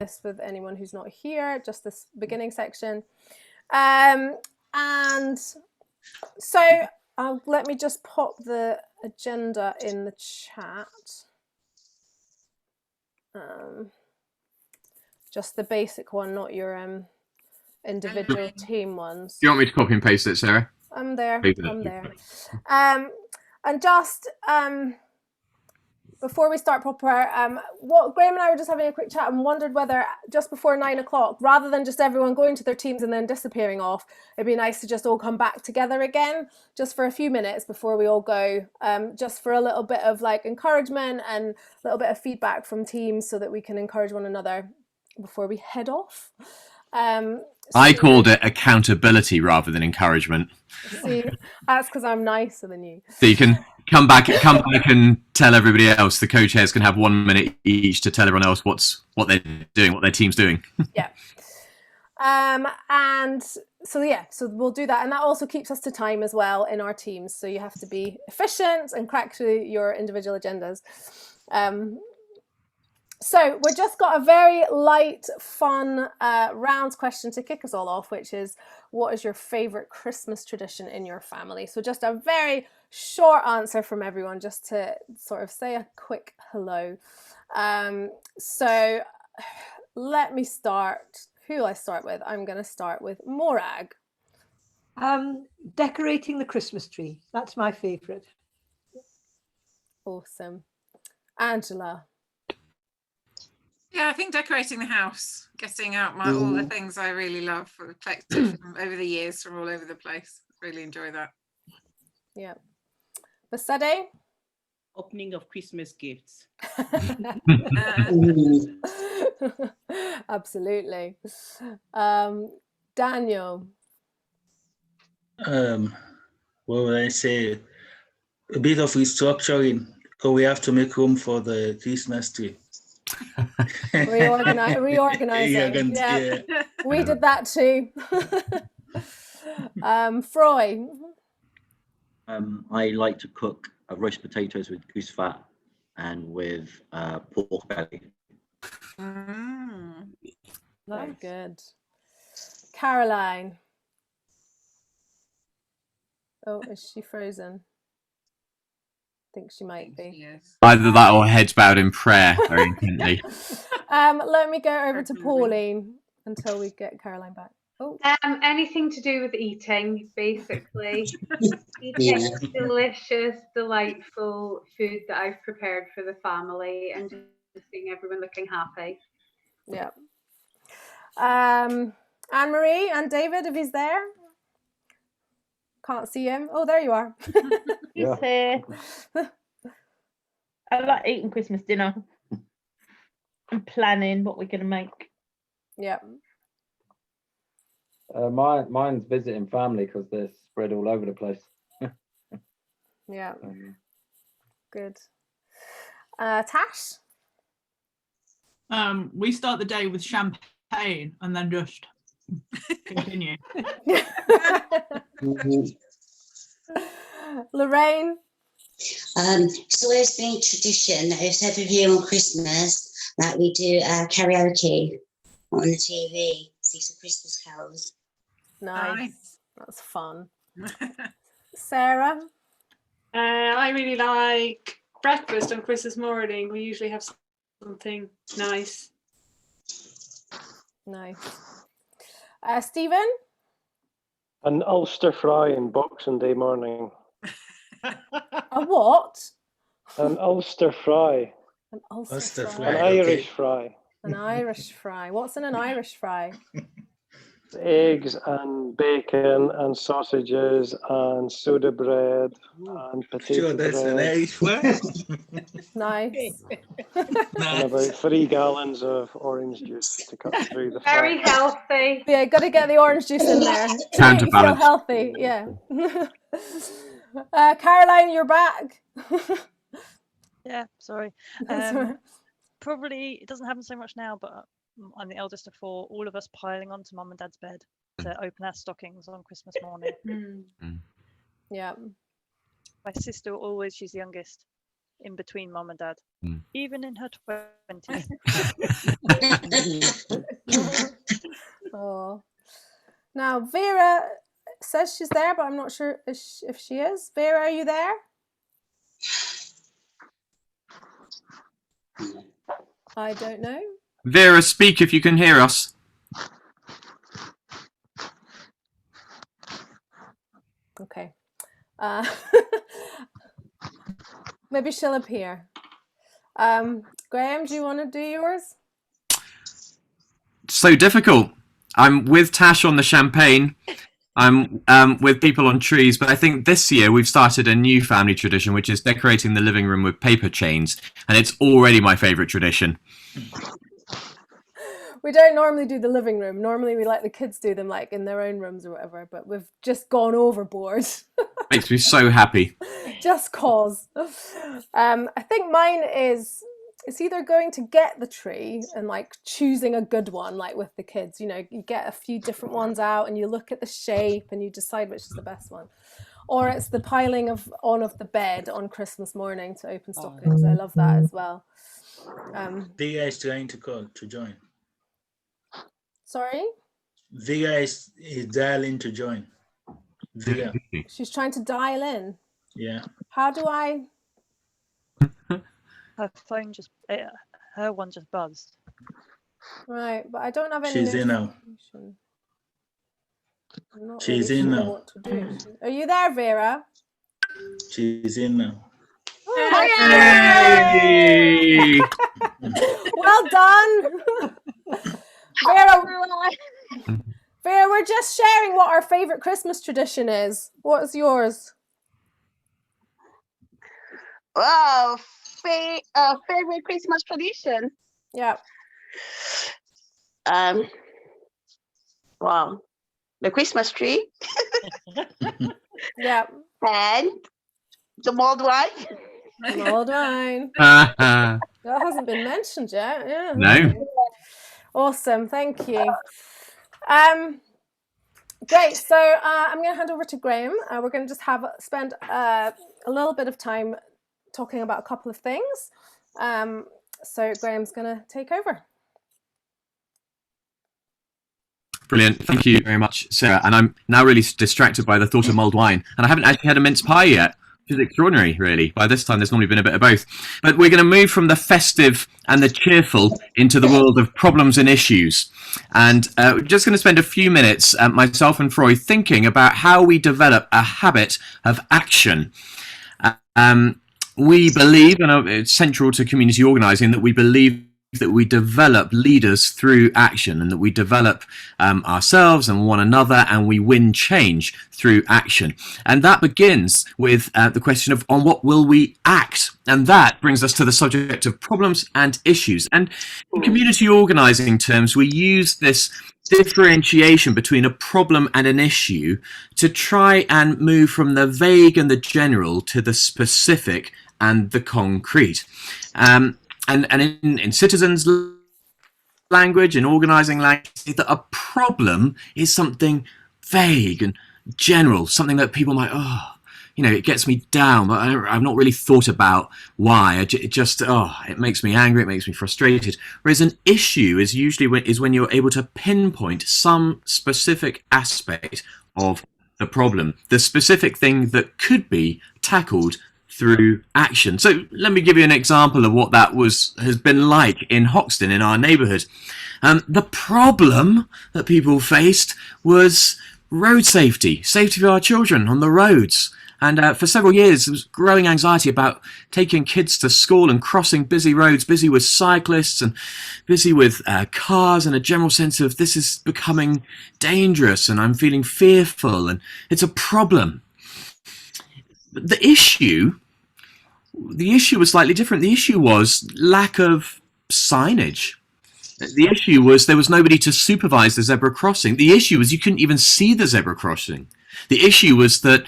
this with anyone who's not here, just this beginning section. And so let me just pop the agenda in the chat. Just the basic one, not your individual team ones. Do you want me to copy and paste it, Sarah? I'm there. I'm there. And just before we start proper, what Graham and I were just having a quick chat and wondered whether just before 9 o'clock, rather than just everyone going to their teams and then disappearing off, it'd be nice to just all come back together again, just for a few minutes before we all go, just for a little bit of like encouragement and a little bit of feedback from teams so that we can encourage one another before we head off. I called it accountability rather than encouragement. See, that's because I'm nicer than you. So you can come back and tell everybody else. The co-chairs can have 1 minute each to tell everyone else what they're doing, what their team's doing. Yeah. And so we'll do that, and that also keeps us to time as well in our teams. So you have to be efficient and crack through your individual agendas. So we've just got a very light, fun round question to kick us all off, which is, what is your favourite Christmas tradition in your family? So just a very short answer from everyone, just to sort of say a quick hello. So let me start. Who will I start with? I'm going to start with Morag. Decorating the Christmas tree. That's my favourite. Awesome. Angela. Yeah, I think decorating the house, getting out all the things I really love, collected from over the years from all over the place. Really enjoy that. Yeah. Basade? Opening of Christmas gifts. Absolutely. Daniel? Well, I say a bit of restructuring, because we have to make room for the Christmas tree. Reorganizing. Yeah. We did that too. Froy? I like to cook roast potatoes with goose fat and with pork belly. Very good. Caroline? Oh, is she frozen? I think she might be. Either that or heads bowed in prayer very intently. Let me go over to Pauline until we get Caroline back. Oh. Anything to do with eating, basically. Eating delicious, delightful food that I've prepared for the family and just seeing everyone looking happy. Yeah. Anne-Marie and David, if he's there. Can't see him. Oh, there you are. He's here. I like eating Christmas dinner and planning what we're going to make. Yeah. Mine's visiting family because they're spread all over the place. Yeah. Good. Tash? We start the day with champagne and then just continue. Lorraine? It's always been tradition that it's every year on Christmas that we do karaoke on the TV, see some Christmas carols. Nice. That's fun. Sarah? I really like breakfast on Christmas morning. We usually have something nice. Nice. Stephen? An Ulster fry on Boxing Day morning. A what? An Ulster fry. An Ulster fry. An Irish fry. An Irish fry. What's in an Irish fry? Eggs and bacon and sausages and soda bread and potato bread. An Irish fry. Nice. And about 3 gallons of orange juice to cut through the fat. Very healthy. Yeah, got to get the orange juice in there. Time to feel balance. healthy. Yeah. Caroline, you're back. Yeah, sorry. Probably it doesn't happen so much now, but I'm the eldest of 4. All of us piling onto mum and dad's bed to open our stockings on Christmas morning. Yeah. My sister always, she's the youngest. in between mum and dad, Mm. even in her 20s. Oh. Now, Vera says she's there, but I'm not sure if she is. Vera, are you there? I don't know. Vera, speak if you can hear us. Okay. Maybe she'll appear. Graham, do you want to do yours? So difficult. I'm with Tash on the champagne. I'm with people on trees, but I think this year we've started a new family tradition, which is decorating the living room with paper chains, and it's already my favourite tradition. We don't normally do the living room. Normally we let the kids do them like in their own rooms or whatever, but we've just gone overboard. Makes me so happy. Just cause. I think mine is, it's either going to get the tree and like choosing a good one, like with the kids, you know, you get a few different ones out and you look at the shape and you decide which is the best one. Or it's the piling on of the bed on Christmas morning to open stockings. I love that as well. Via is trying to join. Sorry? Via is dialing to join. Via. She's trying to dial in. Yeah. How do I? Her phone just, her one just buzzed. Right, but I don't have any. She's in now. I'm not She's really in sure now. what to do. Are you there, Vera? She's in now. Hey! Well done. Vera, we're just sharing what our favorite Christmas tradition is. What is yours? Wow, favorite Christmas tradition. Yeah. Wow, the Christmas tree. Yeah. And the mulled wine. Mulled wine. That hasn't been mentioned yet. Yeah. No. Awesome, thank you. Great. So I'm going to hand over to Graham. We're going to just spend a little bit of time talking about a couple of things. So Graham's going to take over. Brilliant. Thank you very much, Sarah. And I'm now really distracted by the thought of mulled wine. And I haven't actually had a mince pie yet, which is extraordinary, really. By this time, there's normally been a bit of both. But we're going to move from the festive and the cheerful into the world of problems and issues. And we're just going to spend a few minutes, myself and Freud, thinking about how we develop a habit of action. We believe, and it's central to community organising, that we believe that we develop leaders through action, and that we develop ourselves and one another, and we win change through action. And that begins with the question of on what will we act? And that brings us to the subject of problems and issues. And in community organising terms, we use this differentiation between a problem and an issue to try and move from the vague and the general to the specific and the concrete. And in citizens' language, in organising language, that a problem is something vague and general, something that people might, it gets me down, but I've not really thought about why. It makes me angry, it makes me frustrated. Whereas an issue is usually when you're able to pinpoint some specific aspect of the problem, the specific thing that could be tackled through action. So let me give you an example of what that has been like in Hoxton, in our neighbourhood. The problem that people faced was road safety for our children on the roads. And for several years, there was growing anxiety about taking kids to school and crossing busy roads, busy with cyclists and busy with cars, and a general sense of this is becoming dangerous and I'm feeling fearful and it's a problem. But the issue was slightly different. The issue was lack of signage. The issue was there was nobody to supervise the zebra crossing. The issue was you couldn't even see the zebra crossing. The issue was that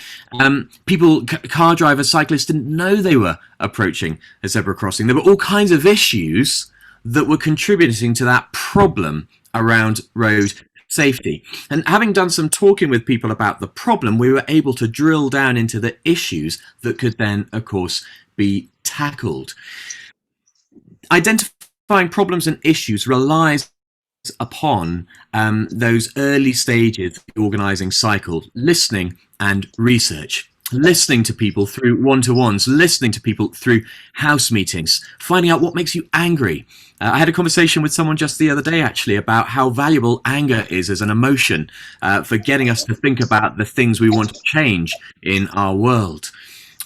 car drivers, cyclists didn't know they were approaching a zebra crossing. There were all kinds of issues that were contributing to that problem around road safety. And having done some talking with people about the problem, we were able to drill down into the issues that could then, of course, be tackled. Identifying problems and issues relies upon those early stages of the organizing cycle: listening and research. Listening to people through one-to-ones, listening to people through house meetings, finding out what makes you angry. I had a conversation with someone just the other day, actually, about how valuable anger is as an emotion for getting us to think about the things we want to change in our world.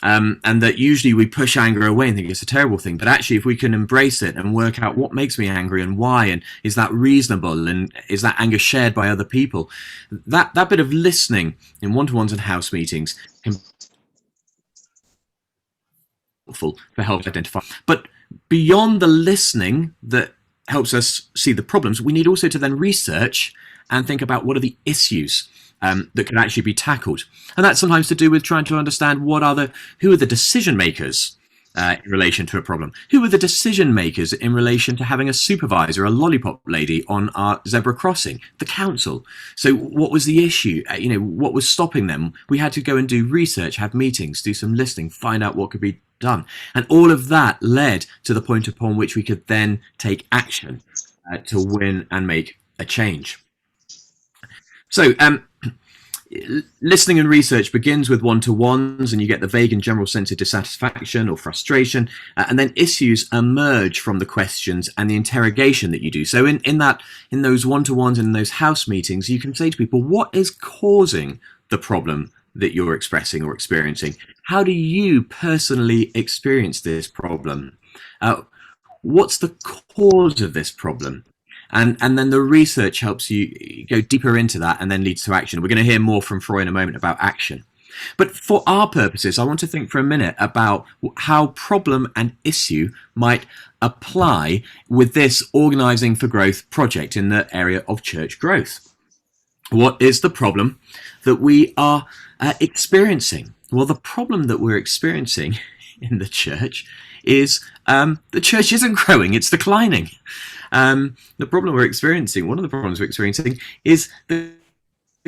And that usually we push anger away and think it's a terrible thing. But actually, if we can embrace it and work out what makes me angry and why, and is that reasonable, and is that anger shared by other people, that bit of listening in one-to-ones and house meetings can be helpful for help identify. But beyond the listening that helps us see the problems, we need also to then research and think about what are the issues that can actually be tackled. And that's sometimes to do with trying to understand who are the decision makers in relation to a problem. Who are the decision makers in relation to having a supervisor, a lollipop lady on our zebra crossing? The council. So what was the issue? What was stopping them? We had to go and do research, have meetings, do some listening, find out what could be done. And all of that led to the point upon which we could then take action to win and make a change. So listening and research begins with one-to-ones, and you get the vague and general sense of dissatisfaction or frustration, and then issues emerge from the questions and the interrogation that you do. So in those one-to-ones and in those house meetings, you can say to people, what is causing the problem that you're expressing or experiencing? How do you personally experience this problem? What's the cause of this problem? And then the research helps you go deeper into that and then leads to action. We're going to hear more from Froy in a moment about action. But for our purposes, I want to think for a minute about how problem and issue might apply with this Organising for Growth project in the area of church growth. What is the problem that we are experiencing? Well, the problem that we're experiencing in the church is the church isn't growing, it's declining. The problem we're experiencing, one of the problems we're experiencing, is the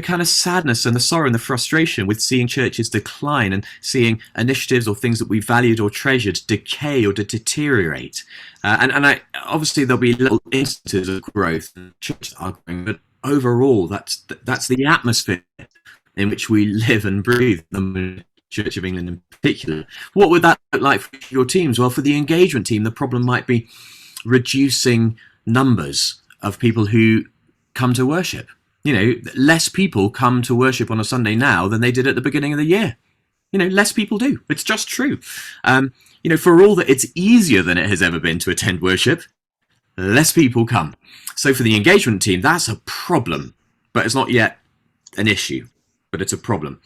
kind of sadness and the sorrow and the frustration with seeing churches decline and seeing initiatives or things that we valued or treasured decay or to deteriorate. And obviously there'll be little instances of growth and churches are growing, but overall that's the atmosphere in which we live and breathe, the Church of England in particular. What would that look like for your teams? Well, for the engagement team, the problem might be reducing numbers of people who come to worship. Less people come to worship on a Sunday now than they did at the beginning of the year. Less people do. It's just true. For all that it's easier than it has ever been to attend worship, less people come. So for the engagement team, that's a problem, but it's not yet an issue, but it's a problem.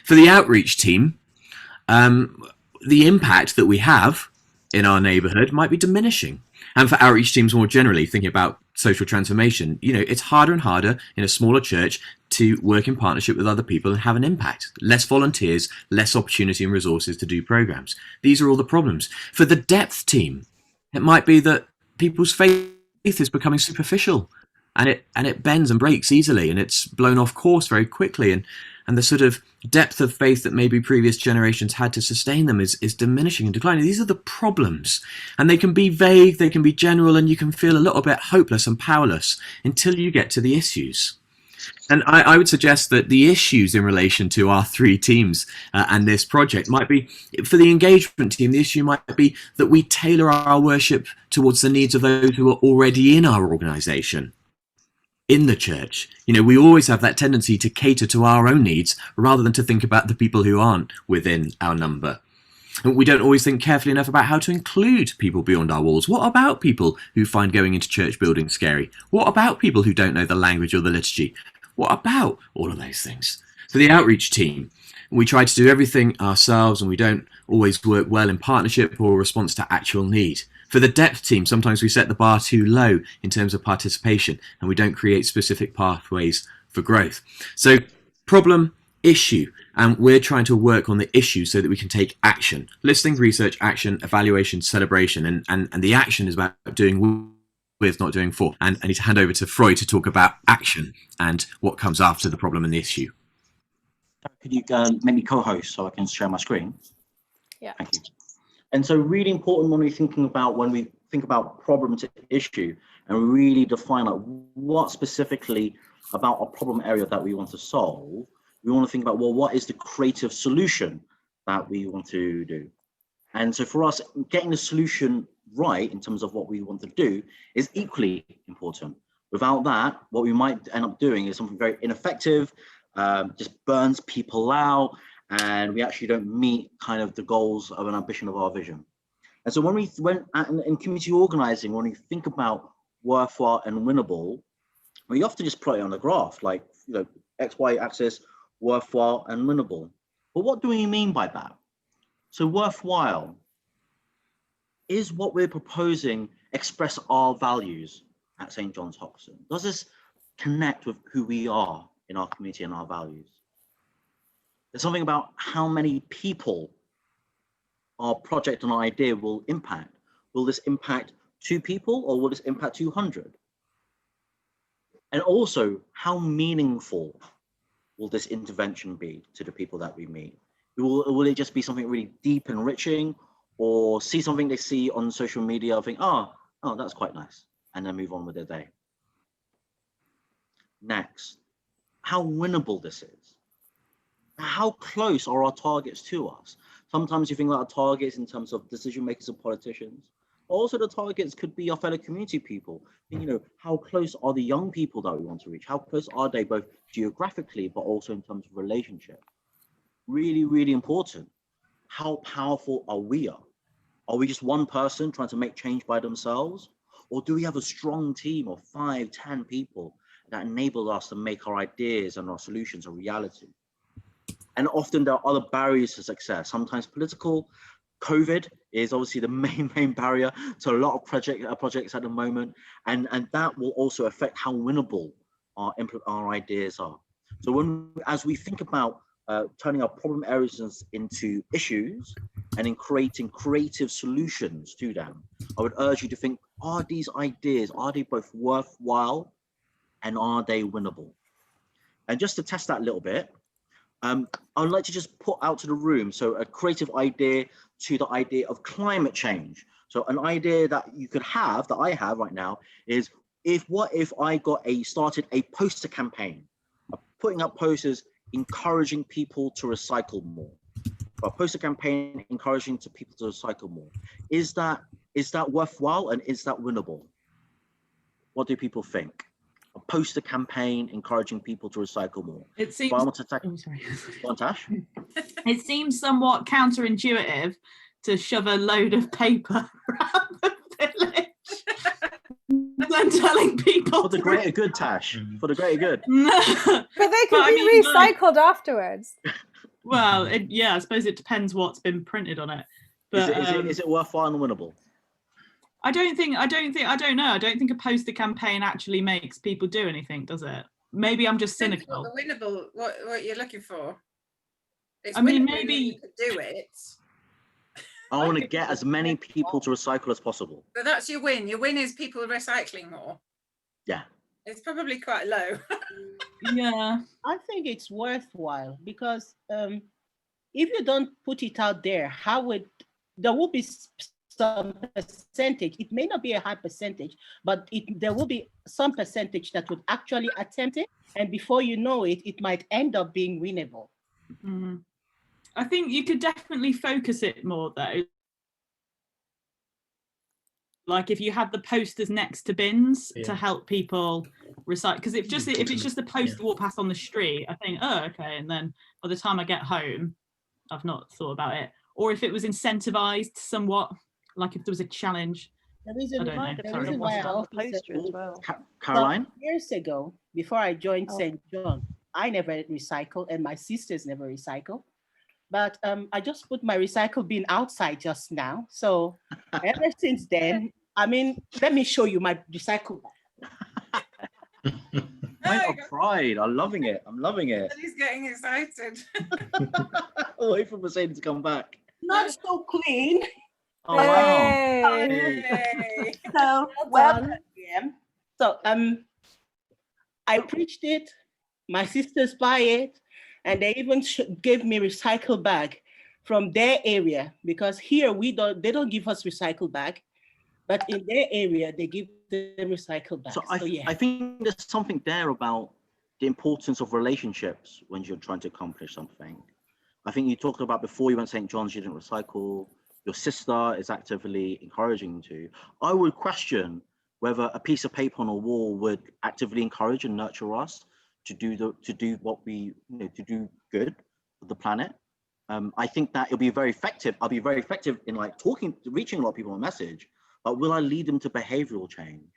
For the outreach team, the impact that we have in our neighborhood might be diminishing. And for outreach teams more generally, thinking about social transformation, it's harder and harder in a smaller church to work in partnership with other people and have an impact. Less volunteers, less opportunity and resources to do programs. These are all the problems. For the depth team, it might be that people's faith is becoming superficial and it bends and breaks easily and it's blown off course very quickly. And the sort of depth of faith that maybe previous generations had to sustain them is diminishing and declining. These are the problems. And they can be vague, they can be general, and you can feel a little bit hopeless and powerless until you get to the issues. And I would suggest that the issues in relation to our three teams and this project might be, for the engagement team, the issue might be that we tailor our worship towards the needs of those who are already in our organisation, in the church. We always have that tendency to cater to our own needs rather than to think about the people who aren't within our number. And we don't always think carefully enough about how to include people beyond our walls. What about people who find going into church buildings scary? What about people who don't know the language or the liturgy? What about all of those things? For the outreach team, we try to do everything ourselves and we don't always work well in partnership or response to actual need. For the depth team, sometimes we set the bar too low in terms of participation and we don't create specific pathways for growth. So problem, issue, and we're trying to work on the issue so that we can take action. Listening, research, action, evaluation, celebration, and the action is about doing with, not doing for. And I need to hand over to Froy to talk about action and what comes after the problem and the issue. Could you make me co-host so I can share my screen? Yeah. Thank you. And so really important when we think about problem to issue and really define like what specifically about a problem area that we want to solve, we want to think about, well, what is the creative solution that we want to do? And so for us, getting the solution right in terms of what we want to do is equally important. Without that, what we might end up doing is something very ineffective, just burns people out, and we actually don't meet kind of the goals of an ambition of our vision. And so when in community organizing, when we think about worthwhile and winnable, we often just plot it on the graph, like, you know, X, Y axis, worthwhile and winnable. But what do we mean by that? So worthwhile is what we're proposing express our values at St. John's Hoxton. Does this connect with who we are in our community and our values? There's something about how many people our project and our idea will impact. Will this impact 2 people or will this impact 200? And also, how meaningful will this intervention be to the people that we meet? Will it just be something really deep, enriching, or see something they see on social media, think, oh, that's quite nice, and then move on with their day? Next, how winnable this is. How close are our targets to us? Sometimes you think about our targets in terms of decision makers and politicians. Also, the targets could be our fellow community people. You know, how close are the young people that we want to reach? How close are they both geographically, but also in terms of relationship? Really, really important. How powerful are we? Are we just one person trying to make change by themselves? Or do we have a strong team of 5, 10 people that enable us to make our ideas and our solutions a reality? And often there are other barriers to success, sometimes political. COVID is obviously the main barrier to a lot of projects at the moment, and that will also affect how winnable our ideas are. So as we think about turning our problem areas into issues and in creating creative solutions to them, I would urge you to think, are these ideas, are they both worthwhile and are they winnable? And just to test that a little bit, I'd like to just put out to the room, so a creative idea to the idea of climate change. So an idea that you could have, that I have right now, is what if I started a poster campaign, putting up posters encouraging people to recycle more. A poster campaign encouraging people to recycle more. Is that worthwhile and is that winnable? What do people think? A poster campaign encouraging people to recycle more. It seems. It seems somewhat counterintuitive to shove a load of paper around the village than telling people for the greater good, Tash. For the greater good. But they can be recycled afterwards. Well, yeah, I suppose it depends what's been printed on it. But is it worthwhile and winnable? I don't know. I don't think a poster campaign actually makes people do anything, does it? Maybe I'm just cynical. Winnable, what you're looking for. It's maybe you could do it. I want to get as many people to recycle as possible. But that's your win. Your win is people recycling more. Yeah. It's probably quite low. Yeah. I think it's worthwhile because if you don't put it out there, there will be some percentage. It may not be a high percentage, but there will be some percentage that would actually attempt it. And before you know it, it might end up being winnable. Mm-hmm. I think you could definitely focus it more though. Like if you had the posters next to bins to help people recycle, because if it's just a poster walk past on the street, I think, oh, okay. And then by the time I get home, I've not thought about it. Or if it was incentivized somewhat, like if there was a challenge. The reason why I also poster as well. Caroline? Years ago, before I joined St. John, I never recycled and my sisters never recycled. But I just put my recycle bin outside just now. So ever since then, I mean, let me show you my recycle bag. My pride. I'm loving it. I'm loving it. And he's getting excited. Wait for Mercedes to come back. Not so clean. Oh wow. Hey. So well done. So I preached it. My sisters buy it. And they even gave me recycle bag. from their area, because here they don't give us recycle bag, but in their area they give them recycle bags. So yeah. I think there's something there about the importance of relationships when you're trying to accomplish something. I think you talked about before you went to St. John's, you didn't recycle. Your sister is actively encouraging you to. I would question whether a piece of paper on a wall would actively encourage and nurture us to do what we, to do good for the planet. I think that it'll be very effective. I'll be very effective in like reaching a lot of people on message, but will I lead them to behavioral change?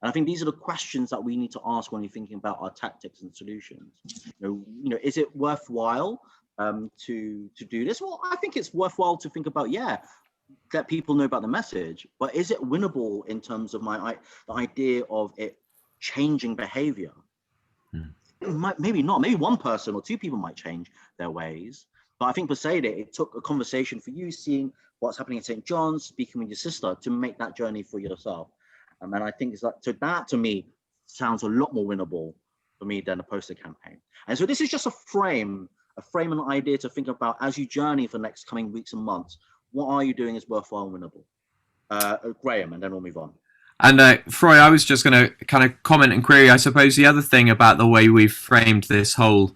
And I think these are the questions that we need to ask when you're thinking about our tactics and solutions. Is it worthwhile to do this? Well, I think it's worthwhile to think about, let people know about the message, but is it winnable in terms of the idea of it changing behavior? Maybe not. Maybe one person or two people might change their ways. But I think for Seda, it took a conversation for you, seeing what's happening at St. John's, speaking with your sister, to make that journey for yourself. And I think that to me sounds a lot more winnable for me than a poster campaign. And so this is just a frame and an idea to think about as you journey for the next coming weeks and months. What are you doing is worthwhile and winnable? Graham, and then we'll move on. And Froy, I was just going to kind of comment and query, I suppose the other thing about the way we've framed this whole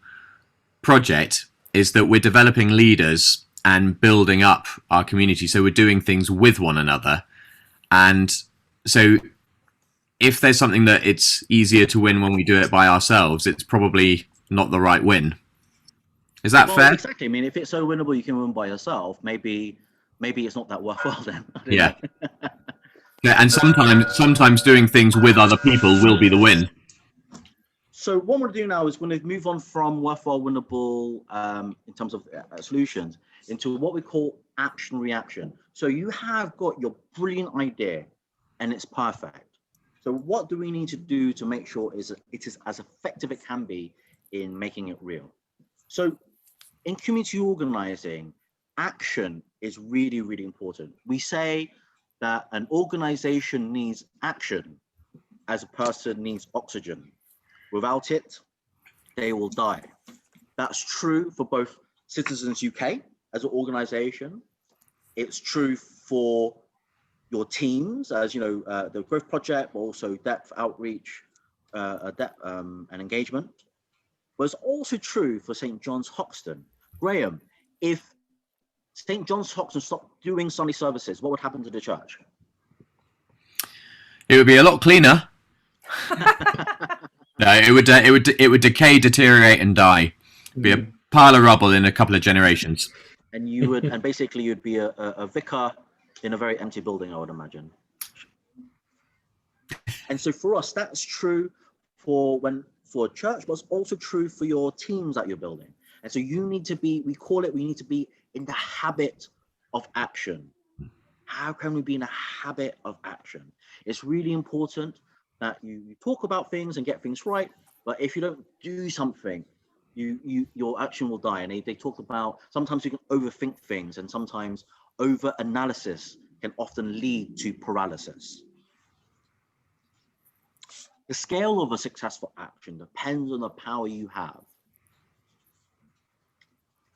project is that we're developing leaders and building up our community. So we're doing things with one another. And so if there's something that it's easier to win when we do it by ourselves, it's probably not the right win. Is that fair? Exactly. I mean, if it's so winnable you can win by yourself, maybe it's not that worthwhile then. Yeah. Yeah, and sometimes doing things with other people will be the win. So what we're going to do now is we're going to move on from worthwhile, winnable in terms of solutions into what we call action reaction. So you have got your brilliant idea and it's perfect. So what do we need to do to make sure it is as effective as it can be in making it real? So in community organizing, action is really, really important. We say that an organization needs action as a person needs oxygen. Without it, they will die. That's true for both Citizens UK as an organization. It's true for your teams, as the Growth Project, but also depth outreach and engagement. But it's also true for St. John's Hoxton. Graham, if St. John's Hoxton stopped doing Sunday services, what would happen to the church? It would be a lot cleaner. No, it would decay, deteriorate, and die. It'd be a pile of rubble in a couple of generations. And you would, and basically you'd be a vicar in a very empty building, I would imagine. And so for us, that's true for a church, but it's also true for your teams that you're building. And so you need to be, we need to be in the habit of action. How can we be in a habit of action? It's really important that you talk about things and get things right, but if you don't do something, your action will die. And they talk about sometimes you can overthink things, and sometimes over analysis can often lead to paralysis. The scale of a successful action depends on the power you have.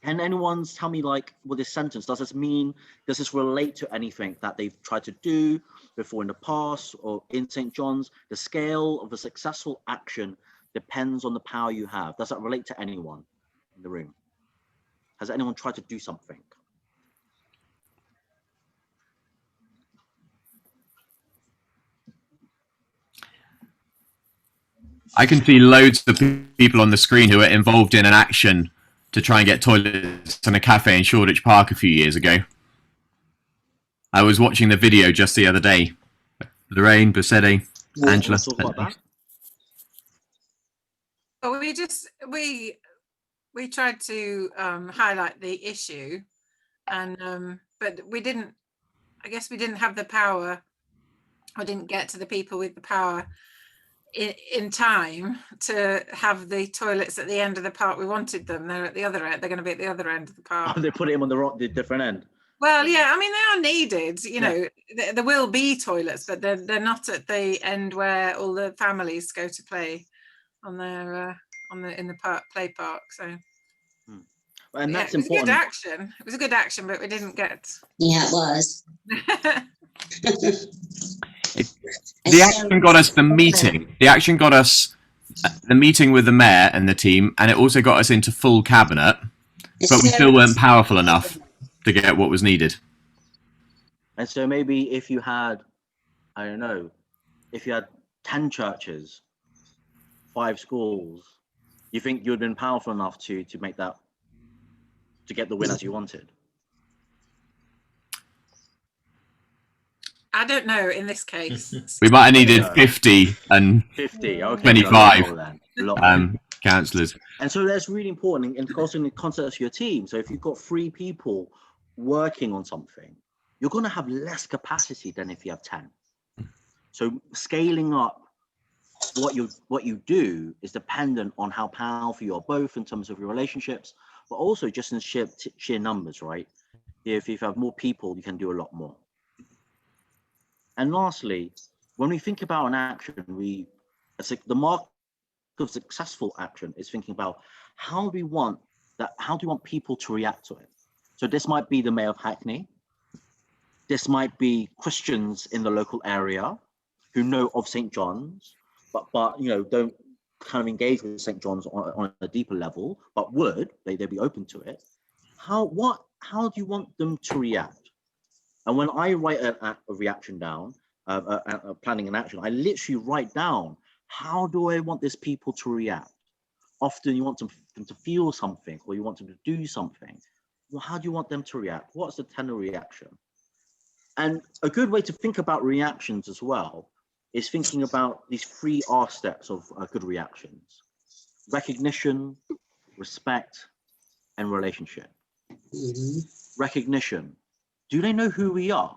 Can anyone tell me, like, with this sentence, does this relate to anything that they've tried to do before in the past or in St. John's? The scale of a successful action depends on the power you have. Does that relate to anyone in the room? Has anyone tried to do something? I can see loads of people on the screen who are involved in an action to try and get toilets in a cafe in Shoreditch Park a few years ago. I was watching the video just the other day. Lorraine, Bussetti, Angela. Well, we tried to highlight the issue, and but we didn't. I guess we didn't have the power, or didn't get to the people with the power in time to have the toilets at the end of the park we wanted them. They're at the other end. They're going to be at the other end of the park. Oh, they put him on the different end. Well, yeah, I mean, they are needed, know, there will be toilets, but they're not at the end where all the families go to play on their in the play park. So And Yeah, that's it was important. good action. It was a good action, but we didn't get. Yeah, it was. The action got us the meeting. The action got us the meeting with the mayor and the team, and it also got us into full cabinet. But we still weren't powerful enough to get what was needed. And so maybe if you had, I don't know, if you had 10 churches, 5 schools, you think you'd been powerful enough to make that, to get the win as you wanted? I don't know in this case. We might have needed 50 and 50, okay, 25 then. councillors. And so that's really important, and also in the context of your team. So if you've got 3 people working on something, you're going to have less capacity than if you have 10. So scaling up what you do is dependent on how powerful you are, both in terms of your relationships, but also just in sheer numbers, right? If you have more people, you can do a lot more. And lastly, when we think about an action, the mark of successful action is thinking about how do you want people to react to it? So this might be the mayor of Hackney. This might be Christians in the local area who know of St. John's, but you know, don't kind of engage with St. John's on a deeper level, but they'd be open to it. How do you want them to react? And when I write a reaction down, planning an action, I literally write down, how do I want these people to react? Often you want them to feel something, or you want them to do something. Well, how do you want them to react? What's the tenor reaction? And a good way to think about reactions as well is thinking about these 3 R steps of good reactions: recognition, respect, and relationship. Recognition. Do they know who we are?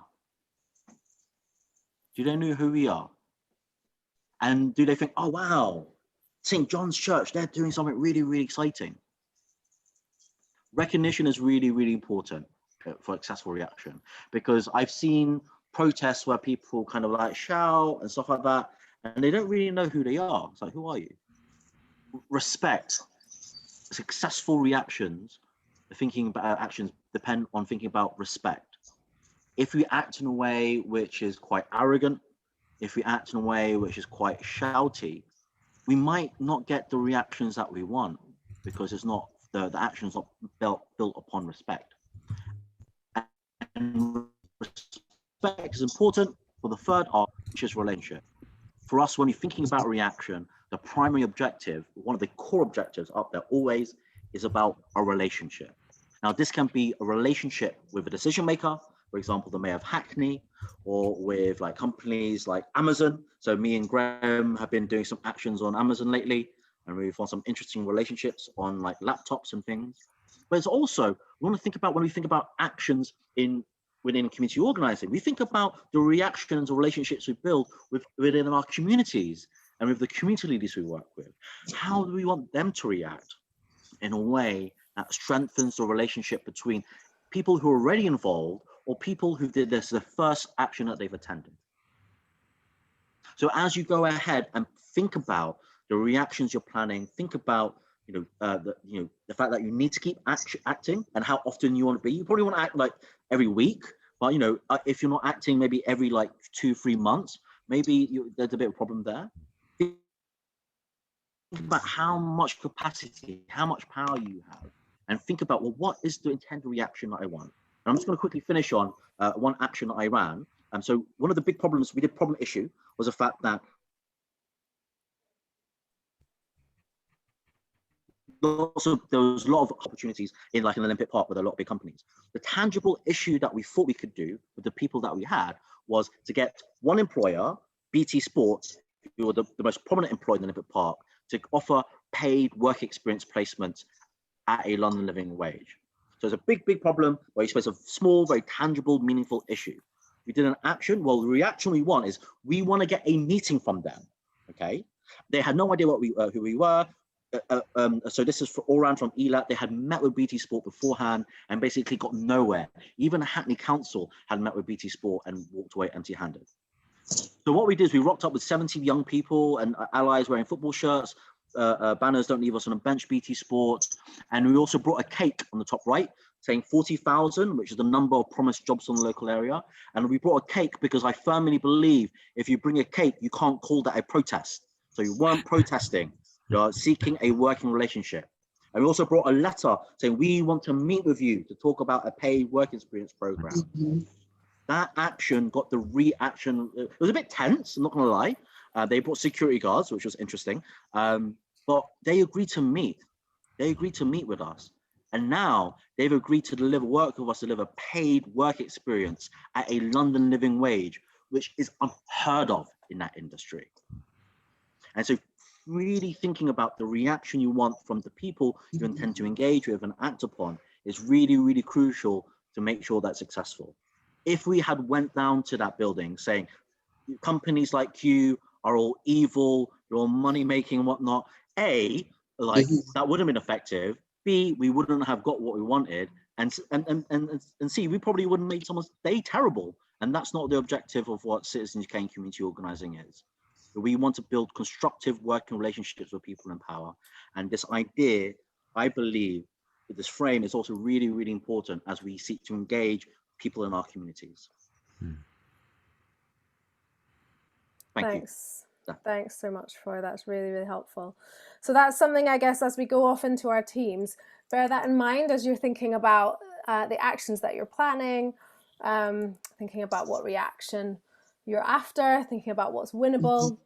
Do they know who we are? And do they think, oh, wow, St. John's Church, they're doing something really, really exciting? Recognition is really, really important for successful reaction, because I've seen protests where people kind of like shout and stuff like that, and they don't really know who they are. It's like, who are you? Respect. Successful reactions, thinking about actions depend on thinking about respect. If we act in a way which is quite arrogant, if we act in a way which is quite shouty, we might not get the reactions that we want, because it's not the action's not built upon respect. And respect is important for the 3rd R, which is relationship. For us, when you're thinking about reaction, the primary objective, one of the core objectives up there always, is about a relationship. Now, this can be a relationship with a decision maker, for example, the mayor of Hackney, or with like companies like Amazon. So me and Graham have been doing some actions on Amazon lately, and we've found some interesting relationships on like laptops and things. But it's also, we want to think about, when we think about actions within community organizing, we think about the reactions or relationships we build within our communities and with the community leaders we work with. How do we want them to react in a way that strengthens the relationship between people who are already involved or people who did this the first action that they've attended? So as you go ahead and think about the reactions you're planning, think about the fact that you need to keep acting and how often you want to be. You probably want to act like every week, but if you're not acting maybe every like 2-3 months, maybe there's a bit of a problem there. Think about how much capacity, how much power you have, and think about, well, what is the intended reaction that I want? And I'm just going to quickly finish on one action that I ran. So one of the big problems we did problem issue was the fact that there was a lot of opportunities in like an Olympic Park with a lot of big companies. The tangible issue that we thought we could do with the people that we had was to get one employer, BT Sports, who were the most prominent employer in the Olympic Park, to offer paid work experience placement at a London living wage. So it's a big, big problem where you suppose a small, very tangible, meaningful issue. We did an action. Well, the reaction we want is we want to get a meeting from them. Okay, they had no idea who we were. So this is all around from ELAT. They had met with BT Sport beforehand and basically got nowhere. Even Hackney Council had met with BT Sport and walked away empty-handed. So what we did is we rocked up with 70 young people and allies wearing football shirts. banners, don't leave us on a bench, BT Sport. And we also brought a cake on the top right saying 40,000, which is the number of promised jobs on the local area. And we brought a cake because I firmly believe if you bring a cake, you can't call that a protest. So you weren't protesting, you're seeking a working relationship. And we also brought a letter saying we want to meet with you to talk about a paid work experience program. That action got the reaction. It was a bit tense, I'm not gonna lie. They brought security guards, which was interesting. But they agreed to meet. They agreed to meet with us. And now they've agreed to deliver work with us, deliver paid work experience at a London living wage, which is unheard of in that industry. And so really thinking about the reaction you want from the people you intend to engage with and act upon is really, really crucial to make sure that's successful. If we had went down to that building saying, companies like you are all evil, you're all money making and whatnot, A, like that would have been effective. B, we wouldn't have got what we wanted, and C, we probably wouldn't make someone's day terrible. And that's not the objective of what Citizens UK and community organising is. We want to build constructive working relationships with people in power. And this idea, I believe, with this frame is also really, really important as we seek to engage people in our communities. Thanks. Thanks so much, Troy. That's really, really helpful. So that's something, I guess, as we go off into our teams, bear that in mind as you're thinking about the actions that you're planning, thinking about what reaction you're after, thinking about what's winnable,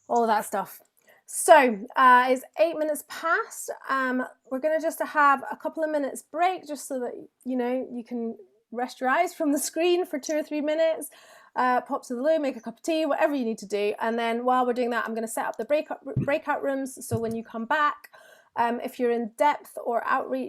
all that stuff. So it's 8 minutes past. We're going to just have a couple of minutes break just so that, you know, you can rest your eyes from the screen for 2 or 3 minutes. Pop to the loo, make a cup of tea, whatever you need to do. And then while we're doing that, I'm going to set up the breakout rooms. So when you come back, if you're in depth or outreach